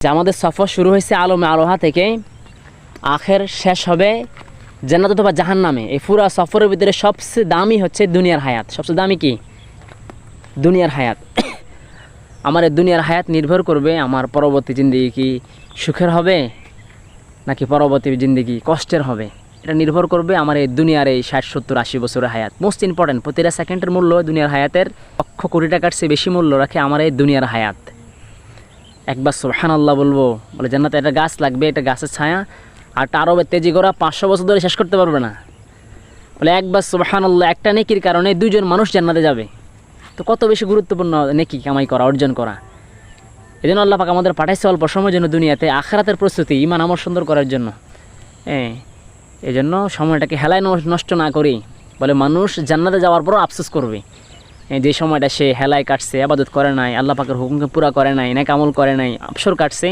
যে আমাদের সফর শুরু হয়েছে আলমে আলোহা থেকে, আখের শেষ হবে জান্নাত অথবা জাহান্নামে। এই পুরা সফরের ভিতরে সবচেয়ে দামি হচ্ছে দুনিয়ার হায়াত। সবচেয়ে দামি কি? দুনিয়ার হায়াত। আমার এই দুনিয়ার হায়াত নির্ভর করবে আমার পরবর্তী জিন্দেগি কি সুখের হবে নাকি পরবর্তী জিন্দেগি কষ্টের হবে। এটা নির্ভর করবে আমার এই দুনিয়ার এই 60-70-80 বছরের হায়াত। মোস্ট ইম্পর্টেন্ট, প্রতিটা সেকেন্ডের মূল্য দুনিয়ার হায়াতের লক্ষ কোটি টাকার চেয়ে বেশি মূল্য রাখে আমার এই দুনিয়ার হায়াত। একবার সুবহানাল্লাহ বলবো, বলে জান্নাতে একটা গাছ লাগবে, এটা গাছের ছায়া, আর একটা আরবের তেজি করা 500 বছর ধরে শেষ করতে পারবে না। বলে একবার সুবহানাল্লাহ, একটা নেকির কারণে 2 জন মানুষ জান্নাতে যাবে। তো কত বেশি গুরুত্বপূর্ণ নেকি কামাই করা, অর্জন করা। এই জন্য আল্লাহ পাক আমাদের পাঠাইছে অল্প সময়ের জন্য দুনিয়াতে, আখিরাতের প্রস্তুতি, ঈমান আমল সুন্দর করার জন্য। এই জন্য সময়টাকে হেলায় নষ্ট না করি। বলে মানুষ জান্নাতে যাওয়ার পরও আফসোস করবে যে সময়টা সে হেলায় কাটছে, ইবাদত করে নাই, আল্লাহ পাকের হুকুমকে পুরা করে নাই, নেক আমল করে নাই, অবসর কাটছে।